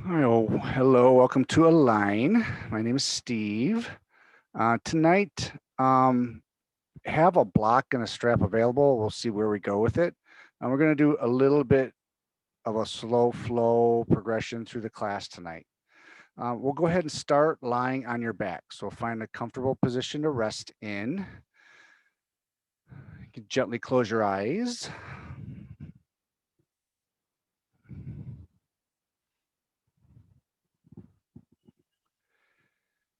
Oh, hello, welcome to Align. My name is Steve. Tonight, have a block and a strap available. We'll see where we go with it. And we're going to do a little bit of a slow flow progression through the class tonight. We'll go ahead and start lying on your back. So find a comfortable position to rest in. You can gently close your eyes.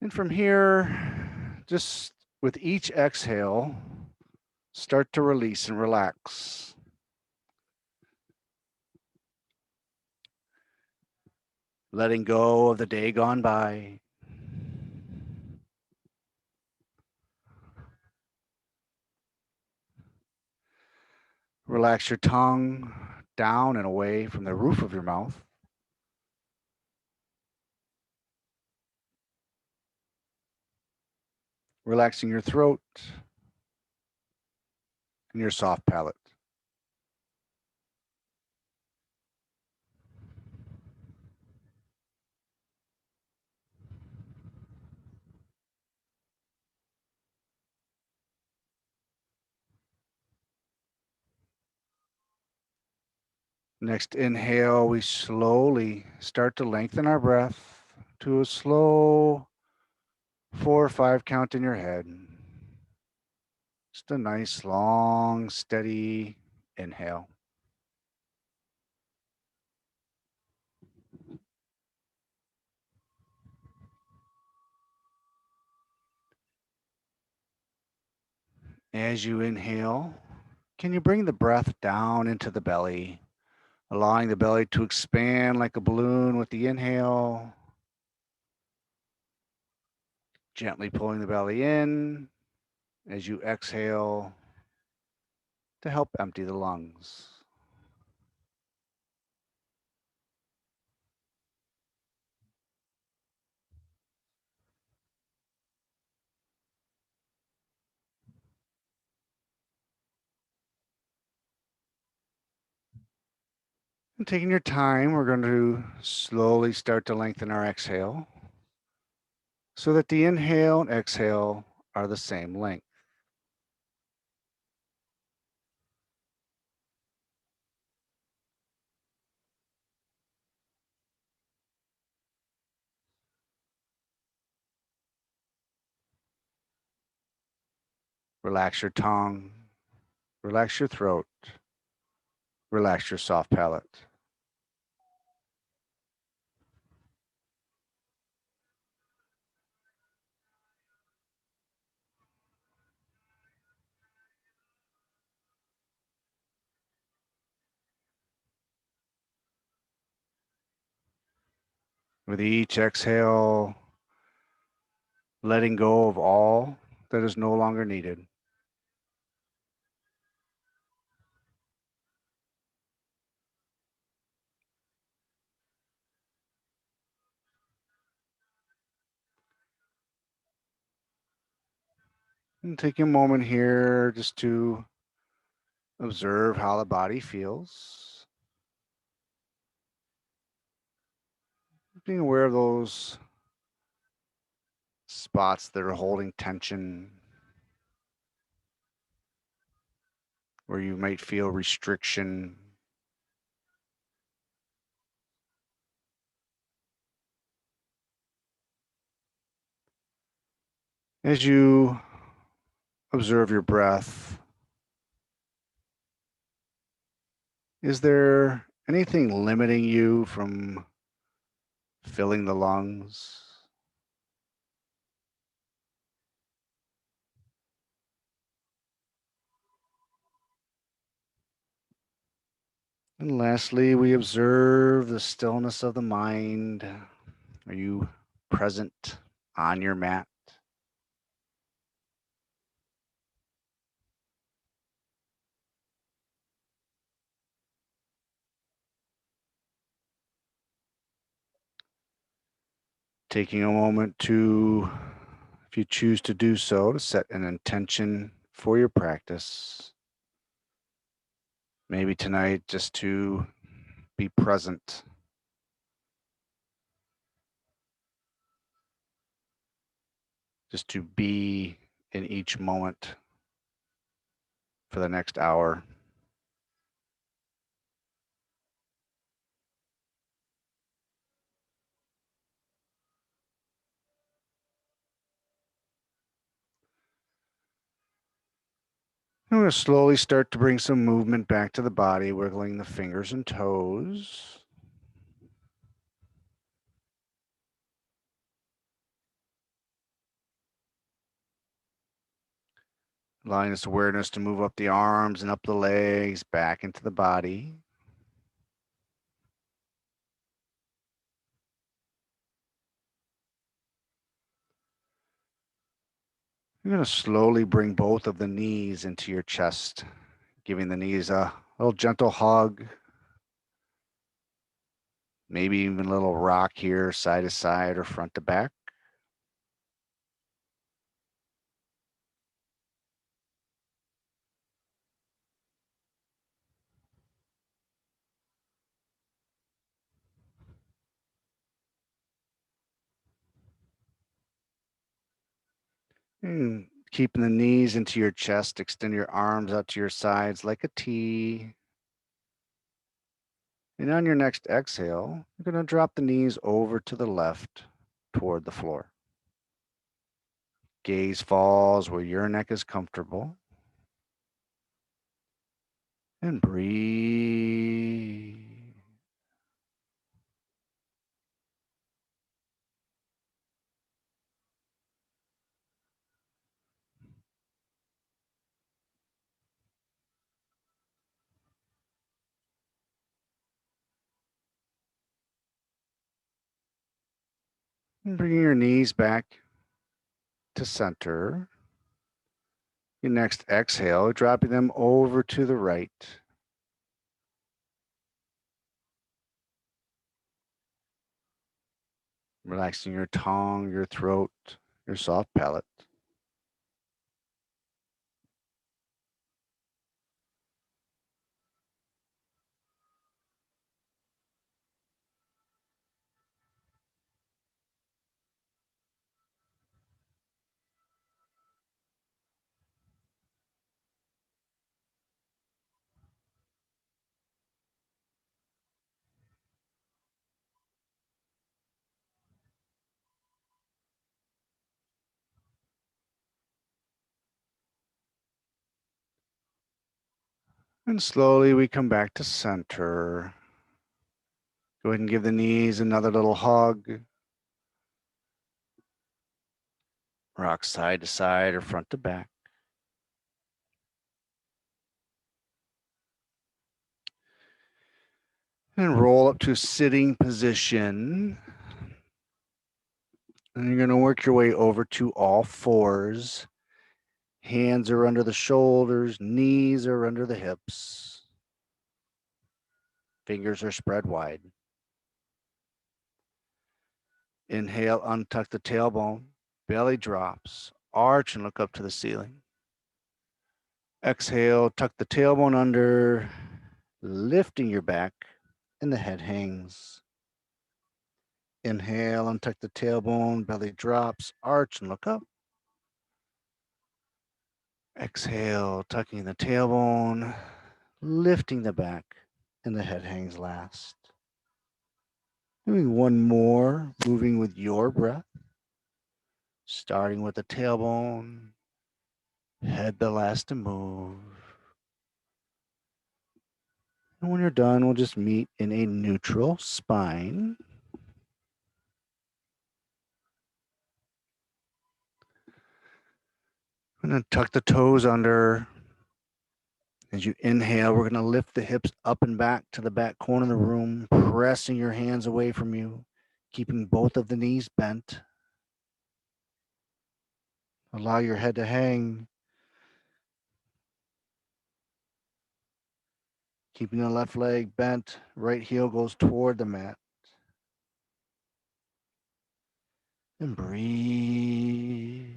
And from here, just with each exhale, start to release and relax. Letting go of the day gone by. Relax your tongue down and away from the roof of your mouth. Relaxing your throat and your soft palate. Next inhale, we slowly start to lengthen our breath to a slow 4 or 5 count in your head. Just a nice, long, steady inhale. As you inhale, can you bring the breath down into the belly, allowing the belly to expand like a balloon with the inhale, gently pulling the belly in as you exhale to help empty the lungs. And taking your time, we're going to slowly start to lengthen our exhale so that the inhale and exhale are the same length. Relax your tongue, relax your throat, relax your soft palate. With each exhale, letting go of all that is no longer needed. And taking a moment here just to observe how the body feels. Being aware of those spots that are holding tension, where you might feel restriction. As you observe your breath, is there anything limiting you from filling the lungs? And lastly, we observe the stillness of the mind. Are you present on your mat? Taking a moment to, if you choose to do so, to set an intention for your practice. Maybe tonight just to be present just to be in each moment for the next hour. I'm going to slowly start to bring some movement back to the body, wiggling the fingers and toes. Allowing this awareness to move up the arms and up the legs, back into the body. You're going to slowly bring both of the knees into your chest, giving the knees a little gentle hug, maybe even a little rock here, side to side or front to back. And keeping the knees into your chest, extend your arms out to your sides like a T. And on your next exhale, you're going to drop the knees over to the left toward the floor. Gaze falls where your neck is comfortable. And breathe. And bringing your knees back to center. Your next exhale, dropping them over to the right. Relaxing your tongue, your throat, your soft palate. And slowly we come back to center. Go ahead and give the knees another little hug. Rock side to side or front to back. And roll up to sitting position. And you're going to work your way over to all fours. Hands are under the shoulders, knees are under the hips. Fingers are spread wide. Inhale, untuck the tailbone, belly drops, arch and look up to the ceiling. Exhale, tuck the tailbone under, lifting your back, and the head hangs. Inhale, untuck the tailbone, belly drops, arch and look up. Exhale, tucking the tailbone, lifting the back, and the head hangs last. Doing one more, moving with your breath. Starting with the tailbone, head the last to move. And when you're done, we'll just meet in a neutral spine. I'm going to tuck the toes under. As you inhale, we're going to lift the hips up and back to the back corner of the room, pressing your hands away from you, keeping both of the knees bent. Allow your head to hang, keeping the left leg bent, right heel goes toward the mat. And breathe.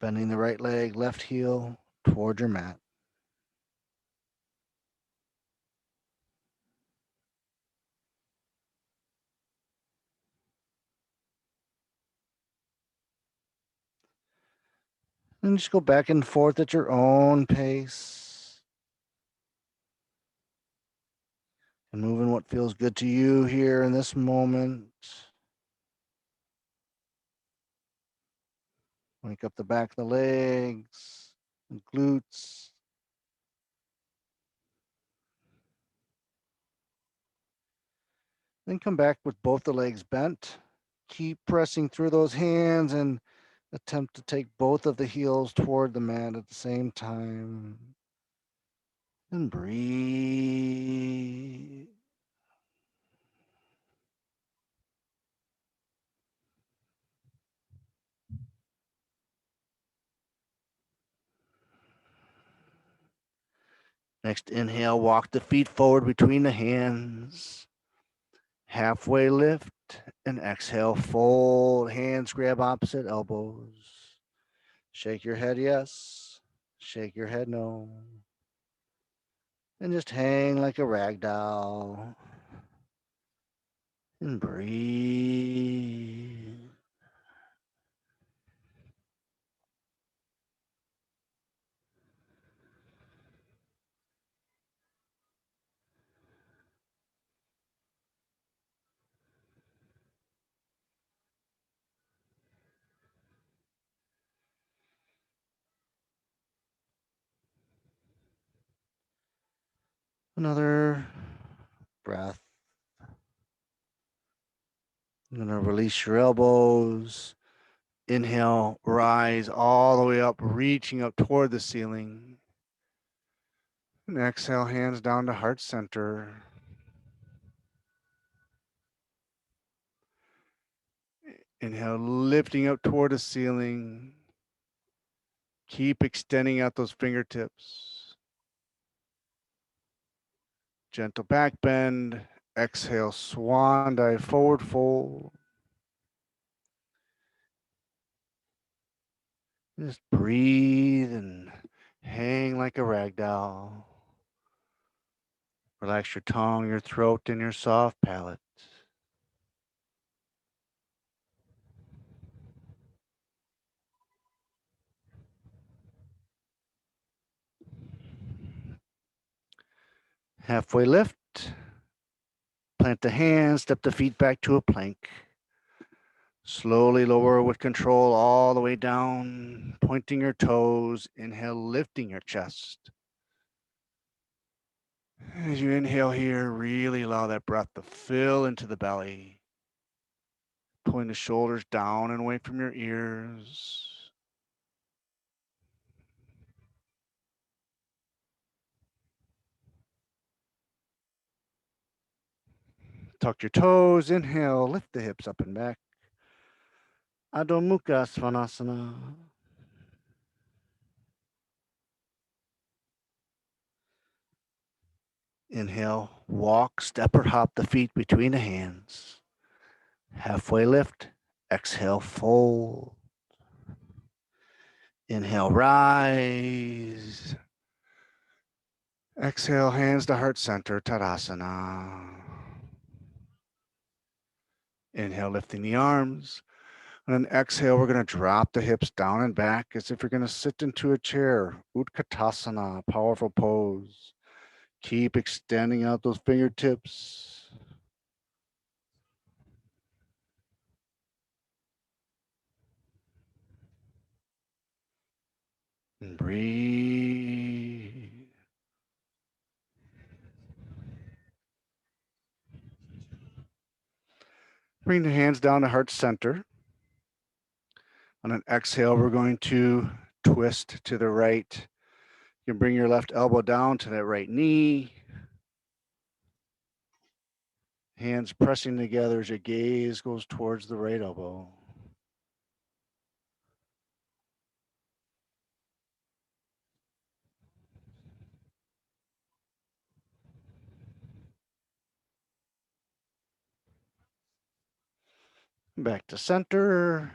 Bending the right leg, left heel toward your mat. And just go back and forth at your own pace. And moving what feels good to you here in this moment. Wake up the back of the legs and glutes. Then come back with both the legs bent. Keep pressing through those hands and attempt to take both of the heels toward the mat at the same time. And breathe. Next inhale, walk the feet forward between the hands. Halfway lift and exhale, fold. Hands grab opposite elbows. Shake your head yes. Shake your head no. And just hang like a rag doll. And breathe. Another breath. You're going to release your elbows. Inhale, rise all the way up, reaching up toward the ceiling. And exhale, hands down to heart center. Inhale, lifting up toward the ceiling. Keep extending out those fingertips. Gentle back bend. Exhale, swan dive, forward fold. Just breathe and hang like a rag doll. Relax your tongue, your throat, and your soft palate. Halfway lift. Plant the hands, step the feet back to a plank. Slowly lower with control all the way down, pointing your toes. Inhale, lifting your chest. As you inhale here, really allow that breath to fill into the belly, pulling the shoulders down and away from your ears. Tuck your toes, inhale, lift the hips up and back. Adho Mukha Svanasana. Inhale, walk, step or hop the feet between the hands. Halfway lift, exhale, fold. Inhale, rise. Exhale, hands to heart center, Tadasana. Inhale, lifting the arms. And then exhale, we're going to drop the hips down and back as if you're going to sit into a chair. Utkatasana, powerful pose. Keep extending out those fingertips. And breathe. Bring the hands down to heart center. On an exhale, we're going to twist to the right. You can bring your left elbow down to that right knee. Hands pressing together as your gaze goes towards the right elbow. Back to center.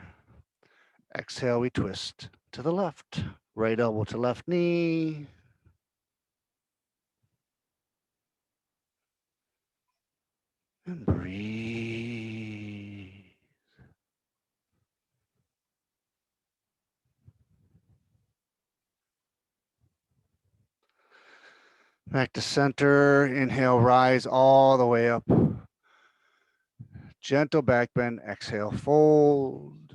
Exhale, we twist to the left. Right elbow to left knee. And breathe. Back to center. Inhale, rise all the way up. Gentle back bend. Exhale, fold.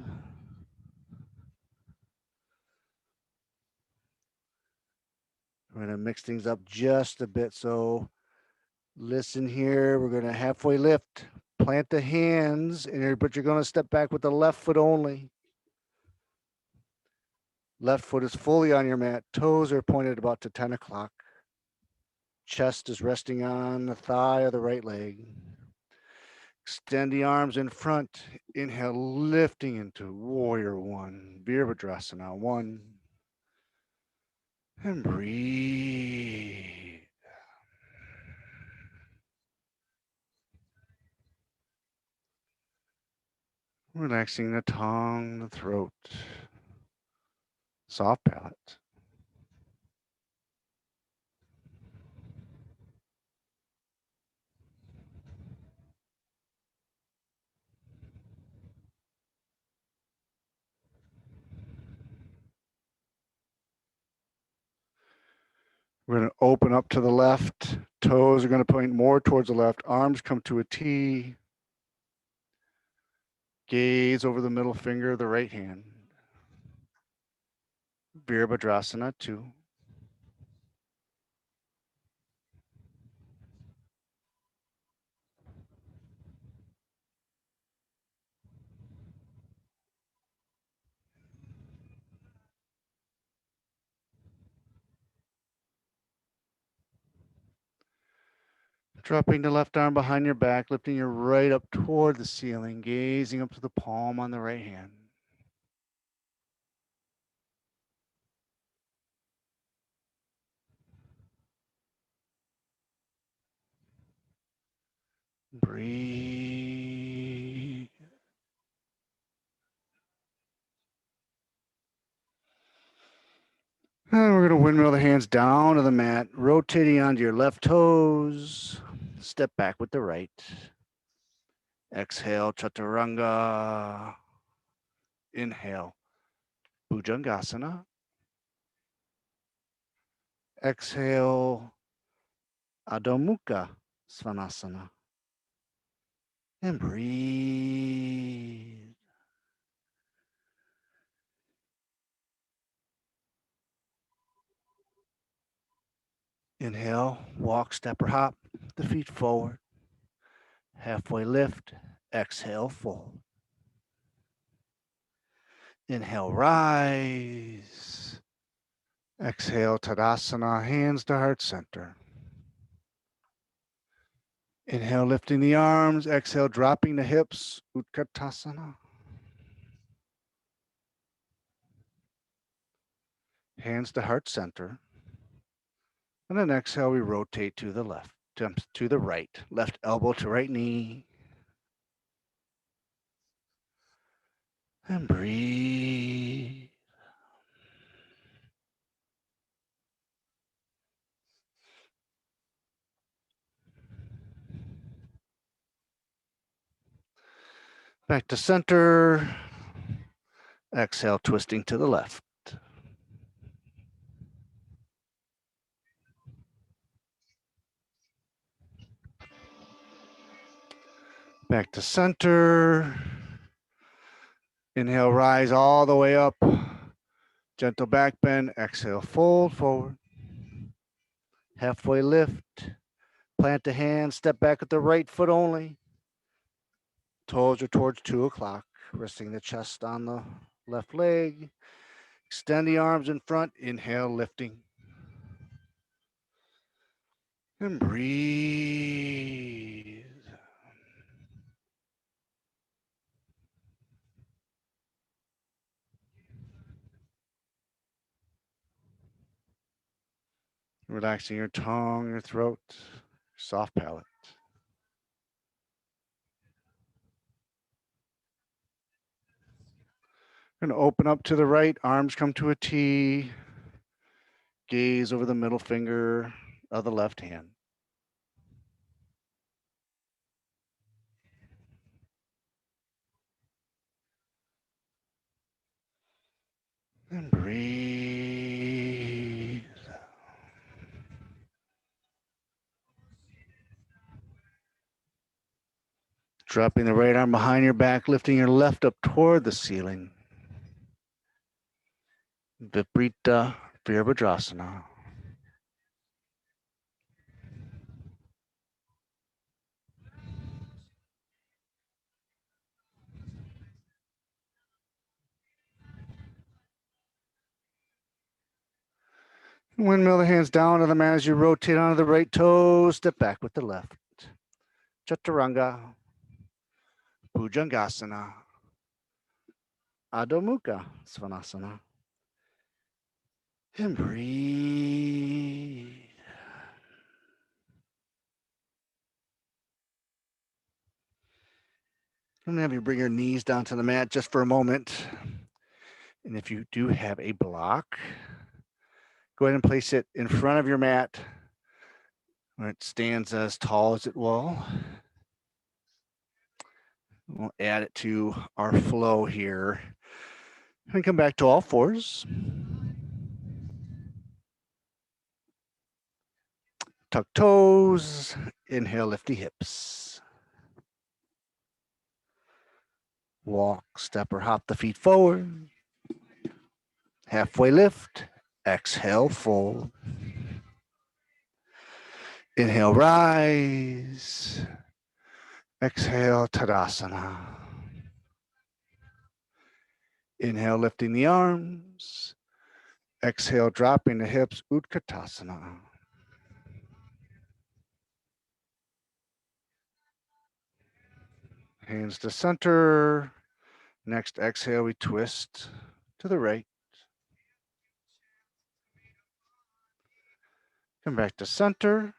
We're going to mix things up just a bit. So listen here. We're going to halfway lift. Plant the hands, but you're going to step back with the left foot only. Left foot is fully on your mat. Toes are pointed about to 10 o'clock. Chest is resting on the thigh of the right leg. Extend the arms in front. Inhale, lifting into warrior one. Virabhadrasana one. And breathe. Relaxing the tongue, the throat, soft palate. We're going to open up to the left. Toes are going to point more towards the left. Arms come to a T. Gaze over the middle finger of the right hand. Virabhadrasana 2. Dropping the left arm behind your back, lifting your right up toward the ceiling, gazing up to the palm on the right hand. Breathe. And we're going to windmill the hands down to the mat, rotating onto your left toes. Step back with the right. Exhale, Chaturanga. Inhale, Bhujangasana. Exhale, Adho Mukha Svanasana. And breathe. Inhale, walk, step, or hop the feet forward. Halfway lift. Exhale, fold. Inhale, rise. Exhale, Tadasana, hands to heart center. Inhale, lifting the arms. Exhale, dropping the hips. Utkatasana. Hands to heart center. And then exhale, we rotate to the left, to the right. Left elbow to right knee. And breathe. Back to center. Exhale, twisting to the left. Back to center. Inhale, rise all the way up. Gentle back bend. Exhale, fold forward. Halfway lift. Plant the hands. Step back with the right foot only. Toes are towards 2 o'clock. Resting the chest on the left leg. Extend the arms in front. Inhale, lifting. And breathe. Relaxing your tongue, your throat, soft palate. Going to open up to the right, arms come to a T. Gaze over the middle finger of the left hand. And breathe. Dropping the right arm behind your back, lifting your left up toward the ceiling. Viparita Virabhadrasana. Windmill the hands down to the mat as you rotate onto the right toe, step back with the left. Chaturanga, Bhujangasana, Adho Mukha Svanasana. And breathe. I'm gonna have you bring your knees down to the mat just for a moment. And if you do have a block, go ahead and place it in front of your mat where it stands as tall as it will. We'll add it to our flow here. And come back to all fours. Tuck toes. Inhale, lifty hips. Walk, step, or hop the feet forward. Halfway lift. Exhale, fold. Inhale, rise. Exhale, Tadasana. Inhale, lifting the arms. Exhale, dropping the hips, Utkatasana. Hands to center. Next exhale, we twist to the right. Come back to center.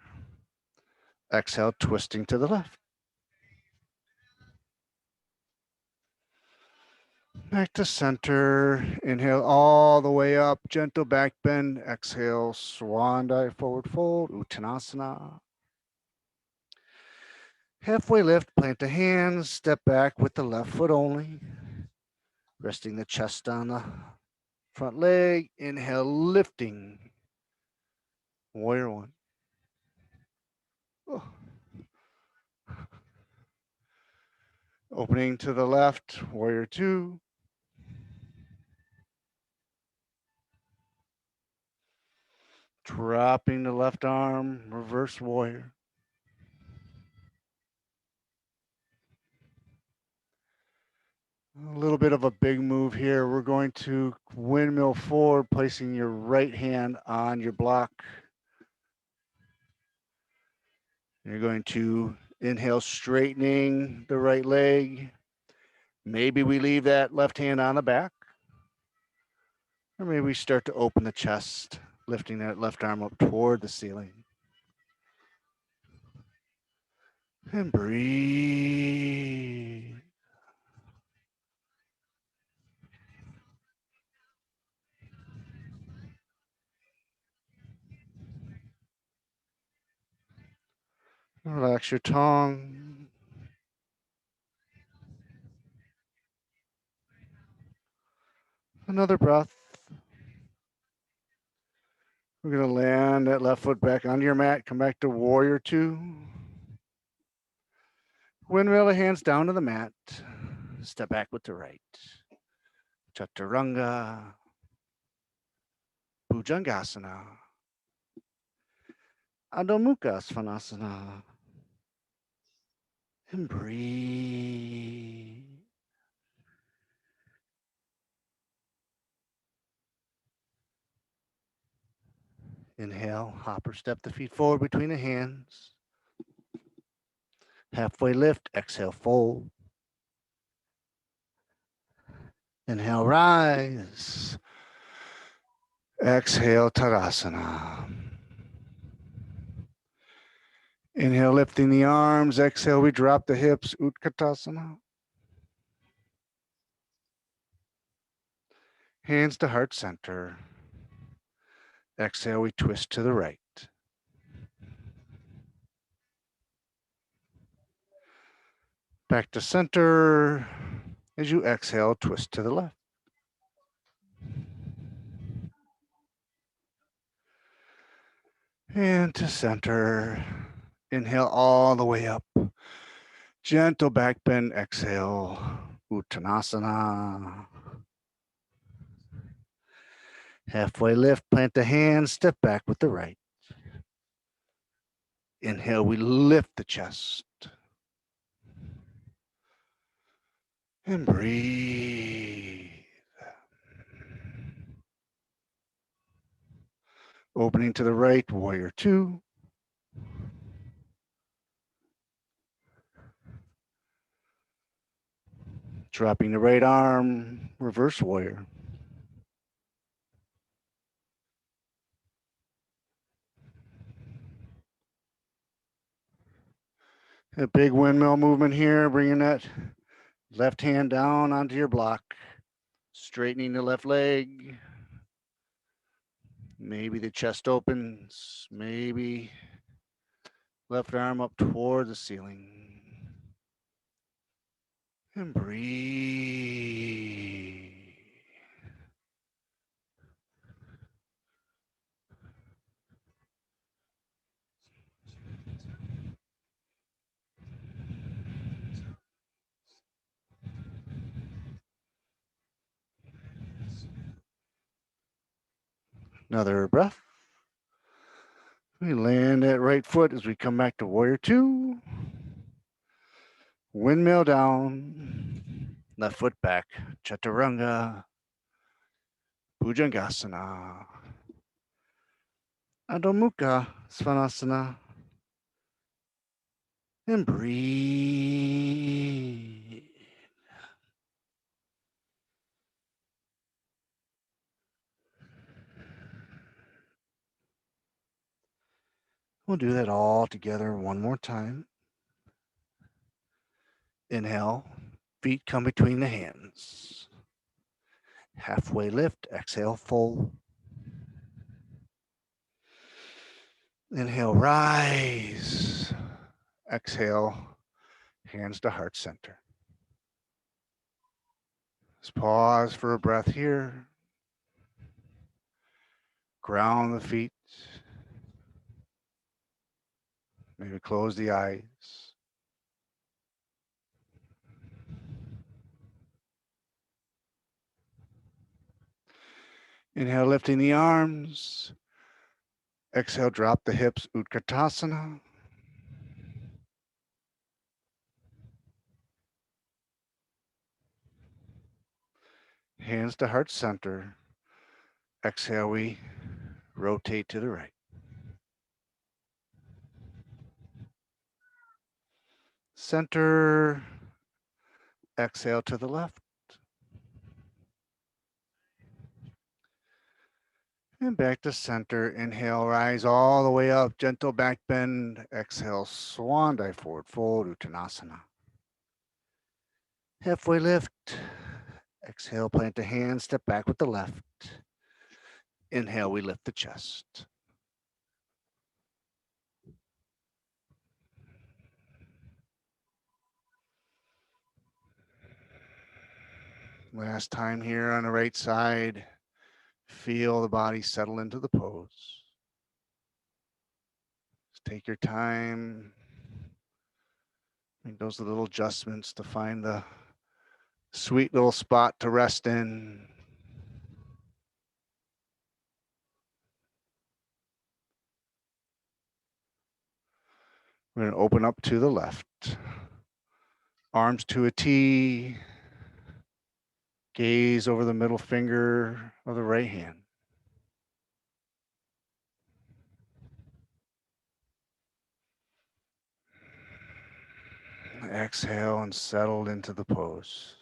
Exhale, twisting to the left. Back to center. Inhale all the way up, gentle back bend. Exhale, swan dive, forward fold, Uttanasana. Halfway lift, plant the hands, step back with the left foot only. Resting the chest on the front leg. Inhale, lifting. Warrior one. Oh. Opening to the left, warrior two. Dropping the left arm, reverse warrior. A little bit of a big move here. We're going to windmill forward, placing your right hand on your block. You're going to inhale, straightening the right leg. Maybe we leave that left hand on the back. Or maybe we start to open the chest, lifting that left arm up toward the ceiling. And breathe. Relax your tongue. Another breath. We're going to land that left foot back onto your mat. Come back to warrior two. Windmill the hands down to the mat. Step back with the right. Chaturanga. Bhujangasana. Adho Mukha Svanasana. And breathe. Inhale, hop or step the feet forward between the hands. Halfway lift, exhale, fold. Inhale, rise. Exhale, Tadasana. Inhale, lifting the arms. Exhale, we drop the hips, Utkatasana. Hands to heart center. Exhale, we twist to the right. Back to center. As you exhale, twist to the left. And to center. Inhale all the way up. Gentle back bend, exhale, Uttanasana. Halfway lift, plant the hands, step back with the right. Inhale, we lift the chest. And breathe. Opening to the right, warrior two. Dropping the right arm, reverse warrior. A big windmill movement here, bringing that left hand down onto your block, straightening the left leg. Maybe the chest opens, maybe left arm up toward the ceiling. And breathe. Another breath. We land that right foot as we come back to warrior two. Windmill down, left foot back, Chaturanga, Bhujangasana, Adho Mukha Svanasana, and breathe. We'll do that all together one more time. Inhale, feet come between the hands. Halfway lift, exhale, fold. Inhale, rise. Exhale, hands to heart center. Let's pause for a breath here. Ground the feet. Maybe close the eyes. Inhale, lifting the arms. Exhale, drop the hips, Utkatasana. Hands to heart center. Exhale, we rotate to the right. Center. Exhale to the left. And back to center. Inhale, rise all the way up. Gentle back bend. Exhale, swan dive forward fold, Uttanasana. Halfway lift. Exhale, plant the hand, step back with the left. Inhale, we lift the chest. Last time here on the right side. Feel the body settle into the pose. Just take your time. Make those little adjustments to find the sweet little spot to rest in. We're going to open up to the left. Arms to a T. Gaze over the middle finger of the right hand. Exhale and settle into the pose.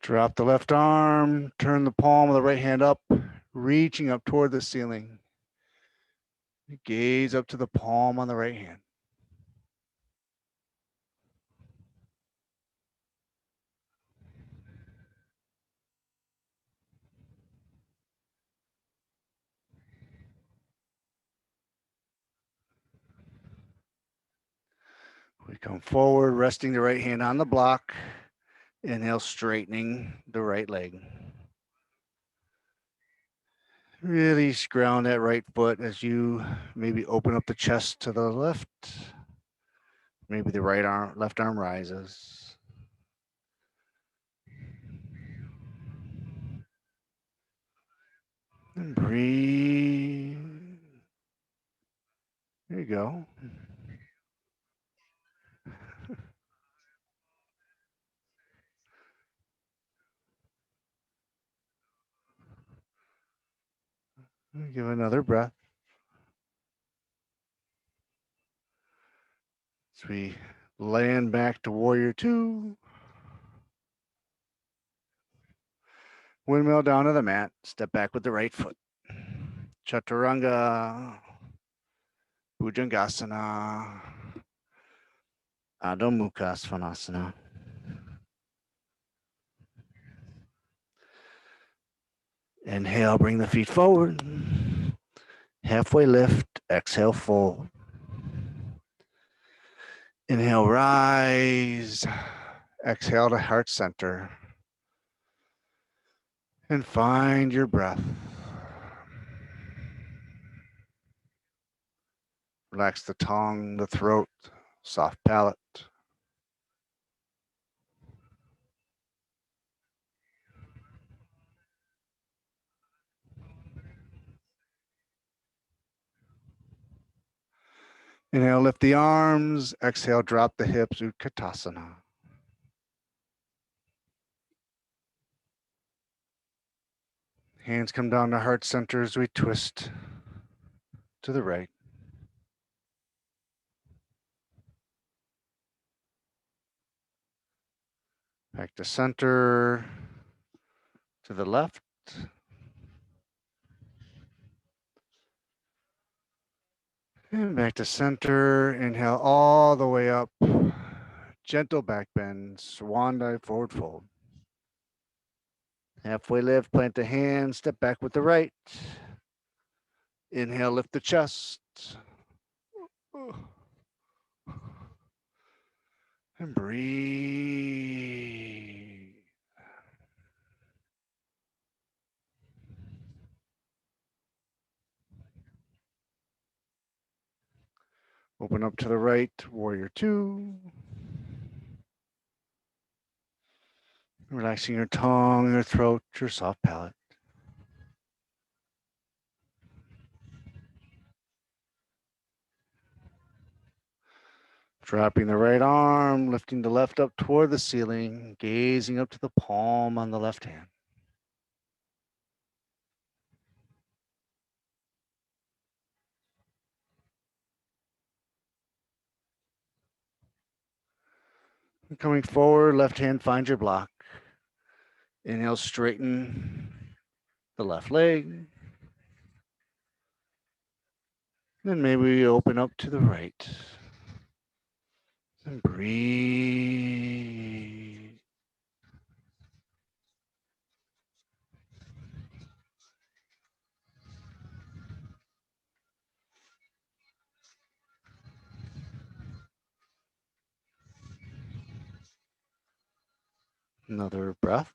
Drop the left arm, turn the palm of the right hand up, reaching up toward the ceiling. Gaze up to the palm on the right hand. We come forward, resting the right hand on the block. Inhale, straightening the right leg. Really ground that right foot as you maybe open up the chest to the left. Maybe the left arm rises. And breathe. There you go. Give another breath. As we land back to warrior two. Windmill down to the mat. Step back with the right foot. Chaturanga. Bhujangasana. Adho Mukha Svanasana. Inhale, bring the feet forward. Halfway lift, exhale, fold. Inhale, rise. Exhale to heart center. And find your breath. Relax the tongue, the throat, soft palate. Inhale, lift the arms. Exhale, drop the hips, Utkatasana. Hands come down to heart center as we twist to the right. Back to center, to the left. And back to center. Inhale all the way up. Gentle back bend, swan dive, forward fold. Halfway lift, plant the hand, step back with the right. Inhale, lift the chest. And breathe. Open up to the right, warrior two. Relaxing your tongue, your throat, your soft palate. Dropping the right arm, lifting the left up toward the ceiling, gazing up to the palm on the left hand. Coming forward, left hand finds your block. Inhale, straighten the left leg. Then maybe we open up to the right. And breathe. Another breath.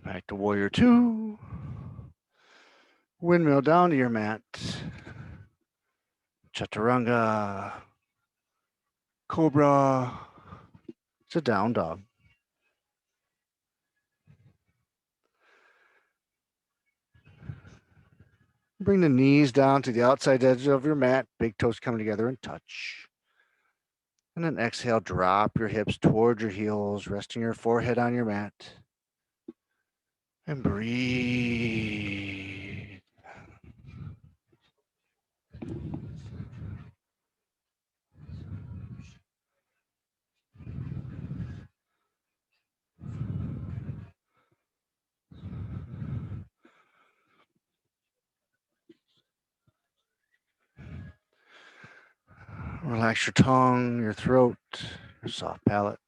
Back to warrior two. Windmill down to your mat. Chaturanga. Cobra. It's a down dog. Bring the knees down to the outside edge of your mat. Big toes come together and touch. And then exhale, drop your hips towards your heels, resting your forehead on your mat. And breathe. Relax your tongue, your throat, your soft palate.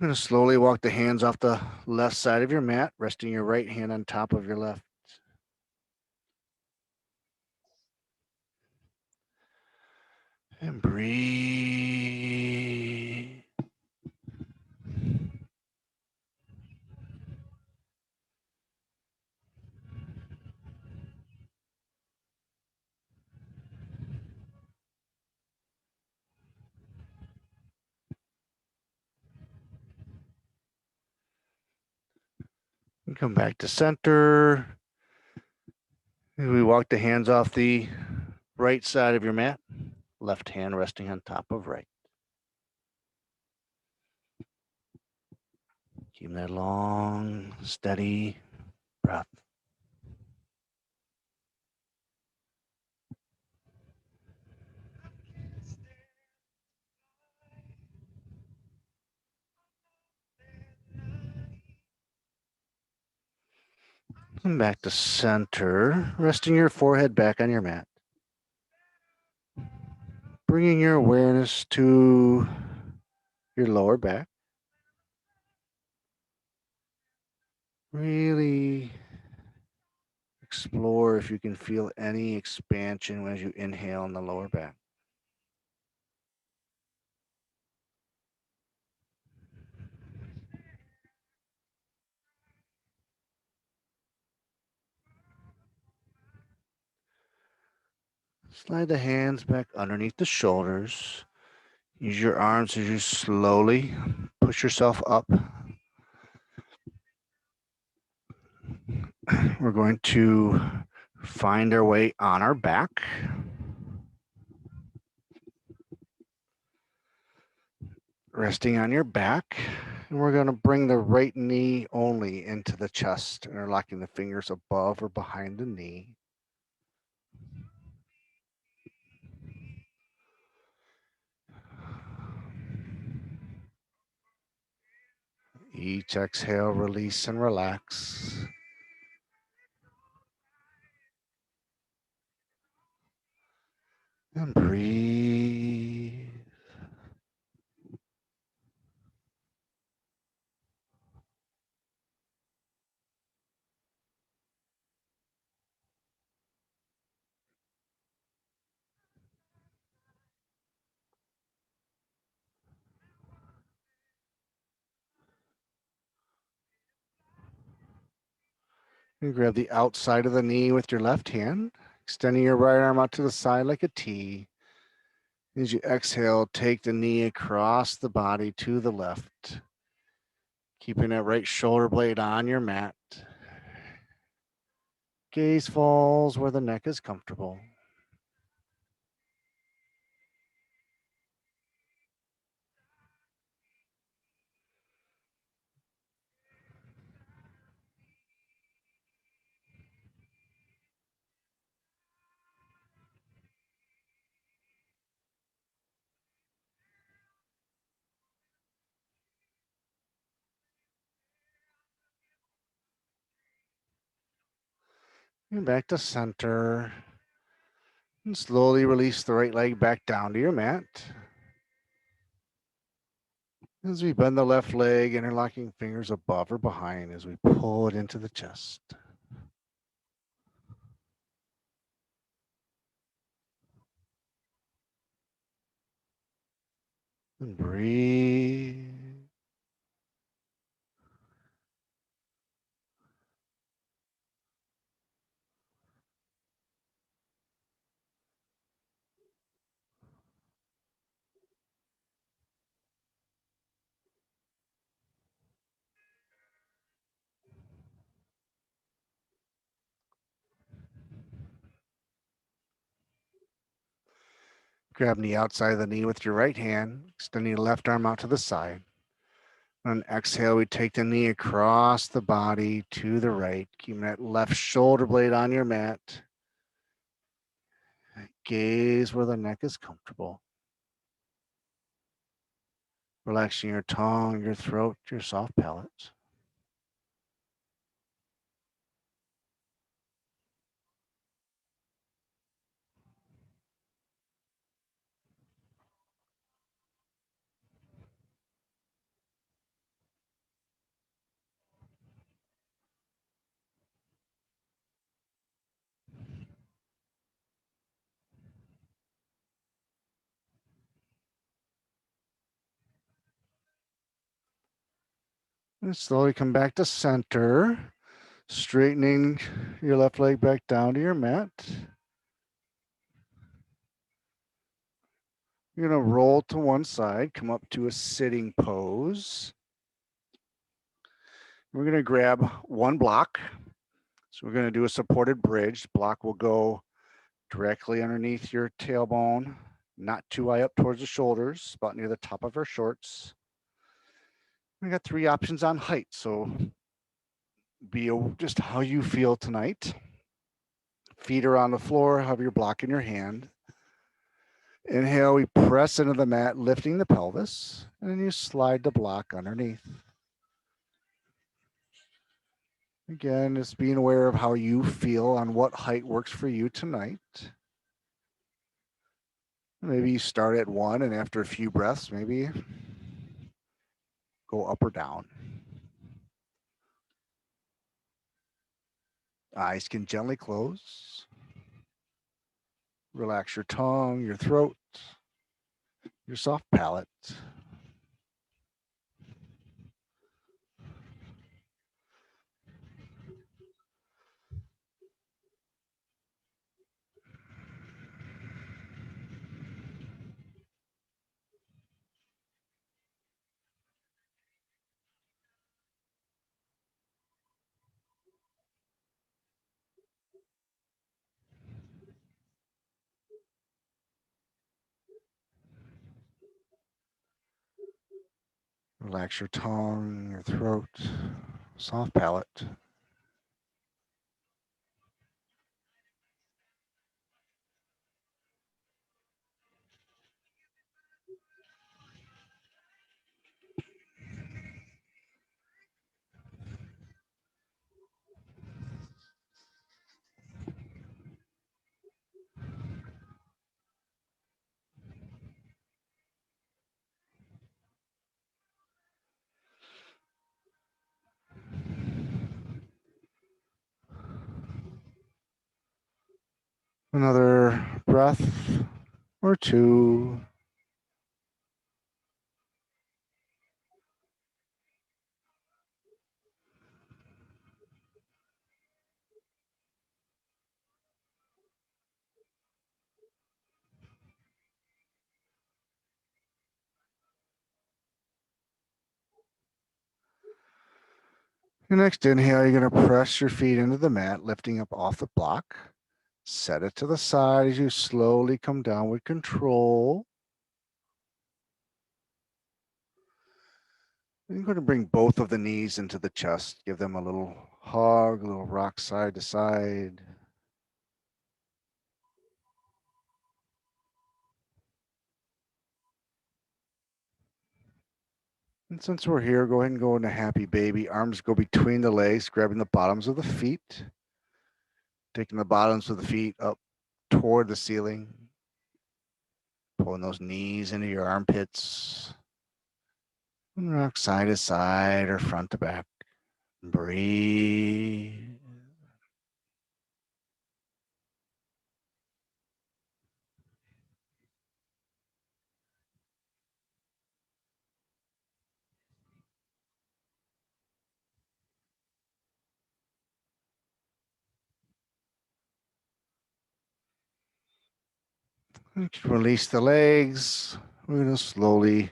going to slowly walk the hands off the left side of your mat, resting your right hand on top of your left. And breathe. And come back to center. And we walk the hands off the right side of your mat, left hand resting on top of right. Keep that long, steady breath. And back to center, resting your forehead back on your mat. Bringing your awareness to your lower back. Really explore if you can feel any expansion as you inhale in the lower back. Slide the hands back underneath the shoulders. Use your arms as you slowly push yourself up. We're going to find our way on our back. Resting on your back. And we're going to bring the right knee only into the chest, interlocking the fingers above or behind the knee. Each exhale, release and relax. And breathe. And grab the outside of the knee with your left hand, extending your right arm out to the side like a T. As you exhale, take the knee across the body to the left, keeping that right shoulder blade on your mat. Gaze falls where the neck is comfortable. And back to center. And slowly release the right leg back down to your mat. As we bend the left leg, interlocking fingers above or behind as we pull it into the chest. And breathe. Grab the outside of the knee with your right hand, extending the left arm out to the side. On exhale, we take the knee across the body to the right, keeping that left shoulder blade on your mat. Gaze where the neck is comfortable. Relaxing your tongue, your throat, your soft palate. And slowly come back to center, straightening your left leg back down to your mat. You're going to roll to one side, come up to a sitting pose. We're going to grab one block. So we're going to do a supported bridge. Block will go directly underneath your tailbone, not too high up towards the shoulders, about near the top of our shorts. We got 3 options on height, so be just how you feel tonight. Feet are on the floor, have your block in your hand. Inhale, we press into the mat, lifting the pelvis, and then you slide the block underneath. Again, just being aware of how you feel on what height works for you tonight. Maybe you start at 1 and after a few breaths, maybe go up or down. Eyes can gently close. Relax your tongue, your throat, your soft palate. Relax your tongue, your throat, soft palate. Another breath or 2. Your next inhale, you're going to press your feet into the mat, lifting up off the block. Set it to the side as you slowly come down with control. You're going to bring both of the knees into the chest. Give them a little hug, a little rock side to side. And since we're here, go ahead and go into happy baby. Arms go between the legs, grabbing the bottoms of the feet. Taking the bottoms of the feet up toward the ceiling. Pulling those knees into your armpits. And rock side to side or front to back. Breathe. Release the legs. We're going to slowly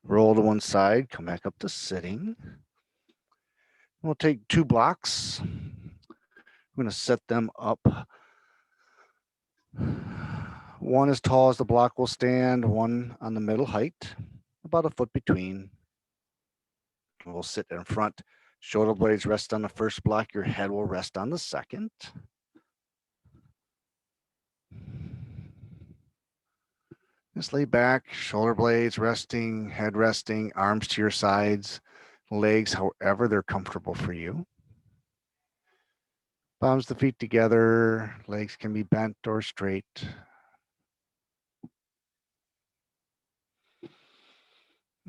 roll to one side, come back up to sitting. We'll take 2 blocks. I'm going to set them up. One as tall as the block will stand, one on the middle height, about a foot between. We'll sit in front. Shoulder blades rest on the first block. Your head will rest on the second. Just lay back, shoulder blades resting, head resting, arms to your sides, legs however they're comfortable for you. Palms the feet together, legs can be bent or straight.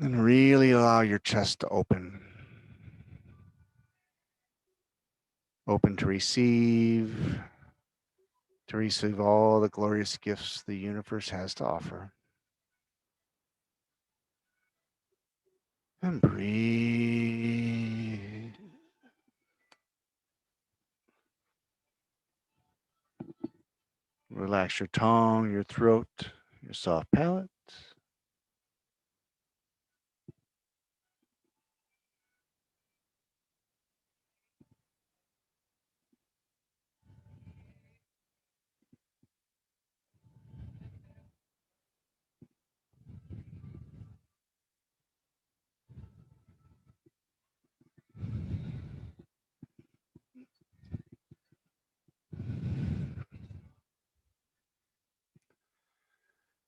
And really allow your chest to open. Open to receive all the glorious gifts the universe has to offer. And breathe. Relax your tongue, your throat, your soft palate.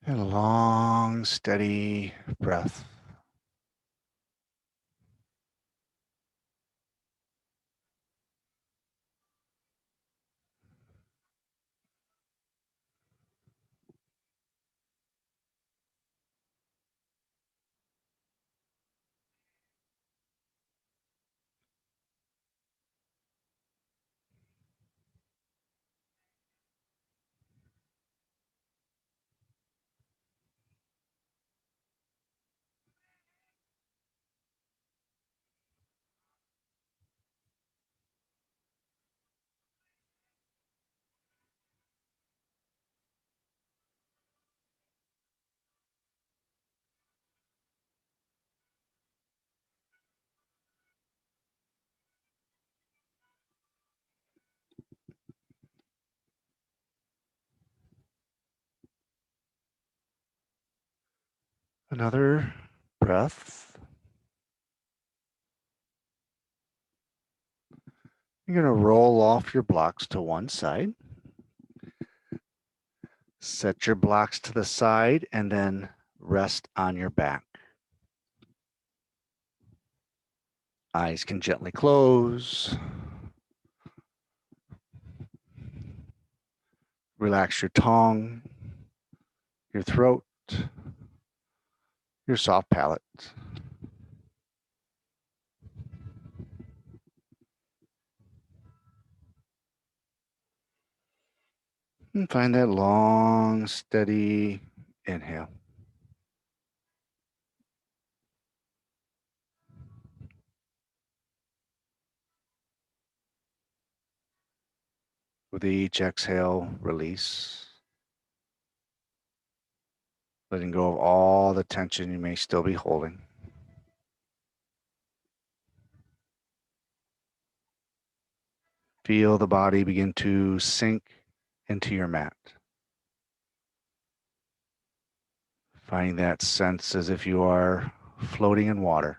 And a long, steady breath. Another breath. You're going to roll off your blocks to one side. Set your blocks to the side and then rest on your back. Eyes can gently close. Relax your tongue, your throat, your soft palate. And find that long, steady inhale. With each exhale, release, letting go of all the tension you may still be holding. Feel the body begin to sink into your mat. Finding that sense as if you are floating in water.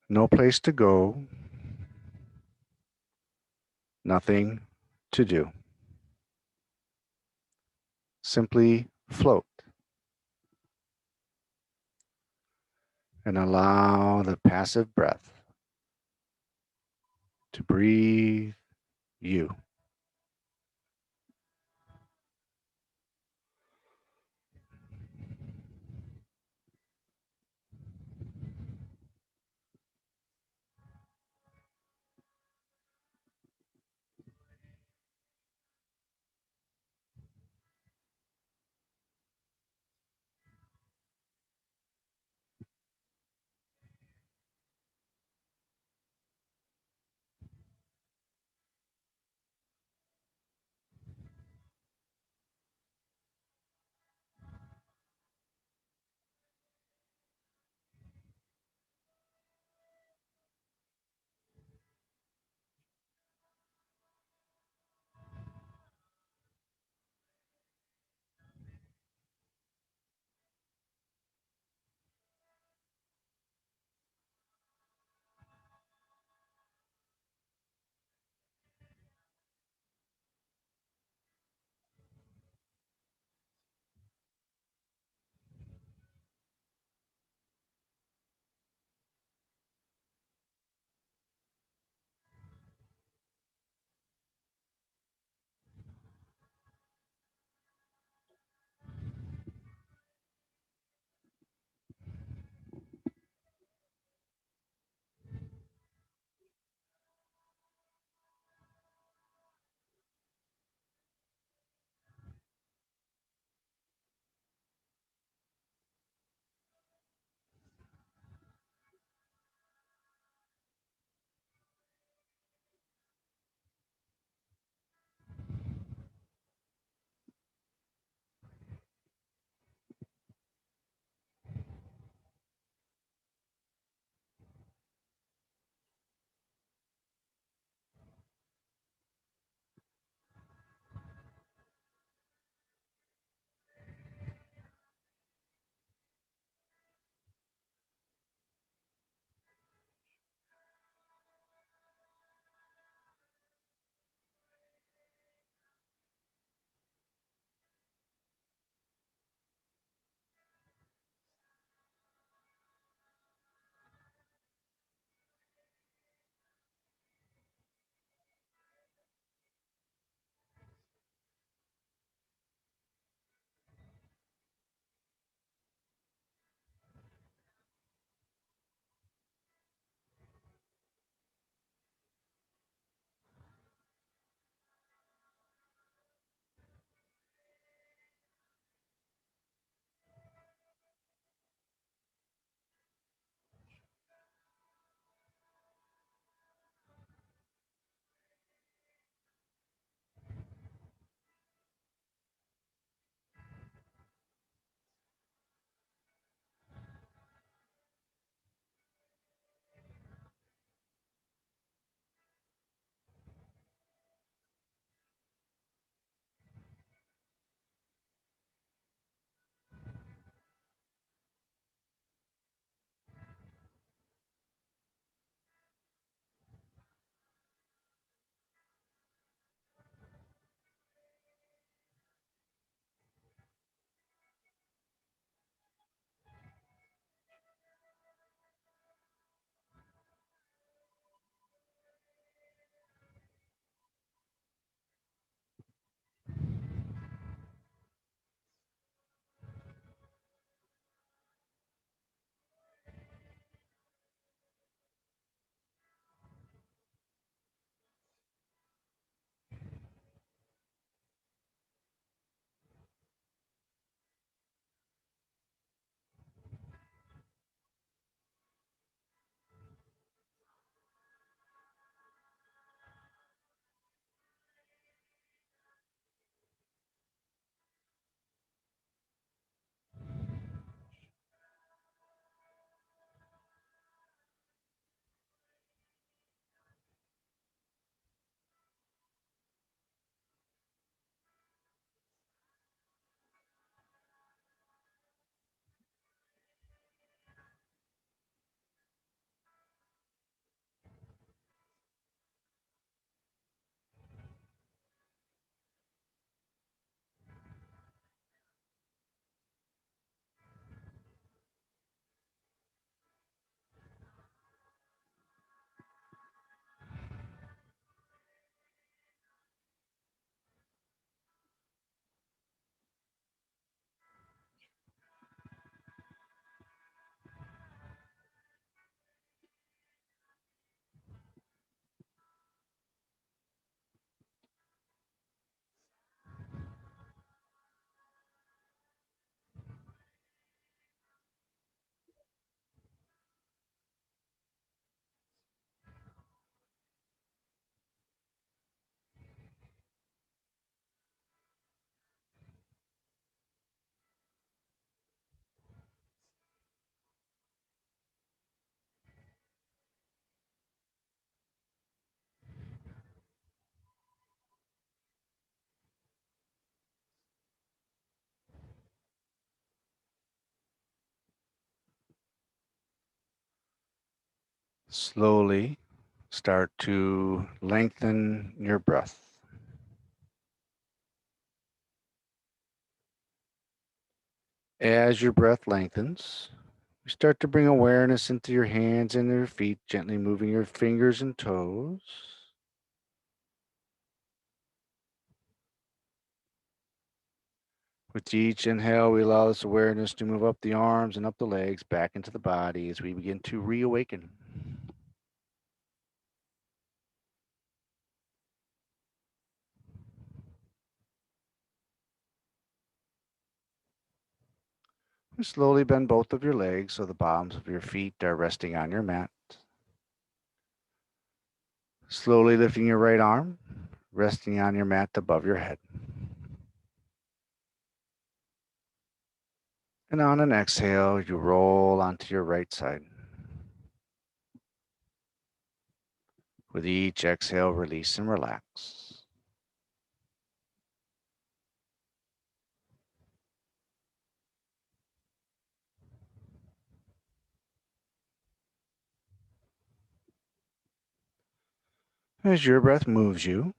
No place to go, nothing to do. Simply float and allow the passive breath to breathe you. Slowly start to lengthen your breath. As your breath lengthens, you start to bring awareness into your hands and your feet, gently moving your fingers and toes. With each inhale, we allow this awareness to move up the arms and up the legs, back into the body as we begin to reawaken. Slowly bend both of your legs so the bottoms of your feet are resting on your mat. Slowly lifting your right arm, resting on your mat above your head. And on an exhale, you roll onto your right side. With each exhale, release and relax. As your breath moves you,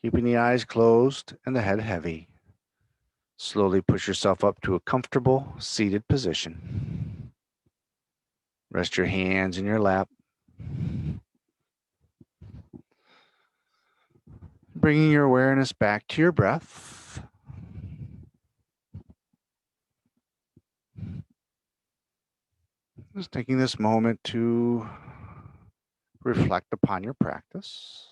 keeping the eyes closed and the head heavy, slowly push yourself up to a comfortable seated position. Rest your hands in your lap, bringing your awareness back to your breath. Just taking this moment to reflect upon your practice.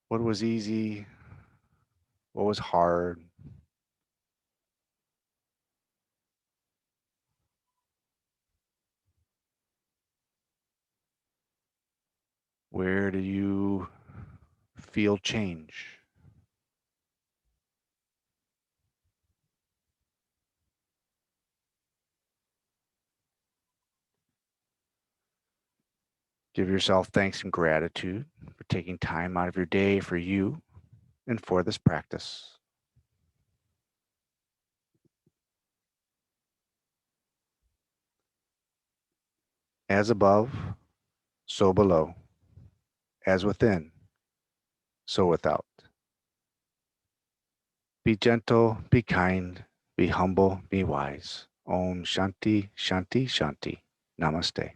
What was easy? What was hard? Where do you feel change? Give yourself thanks and gratitude for taking time out of your day for you and for this practice. As above, so below. As within, so without. Be gentle, be kind, be humble, be wise. Om Shanti, Shanti, Shanti. Namaste.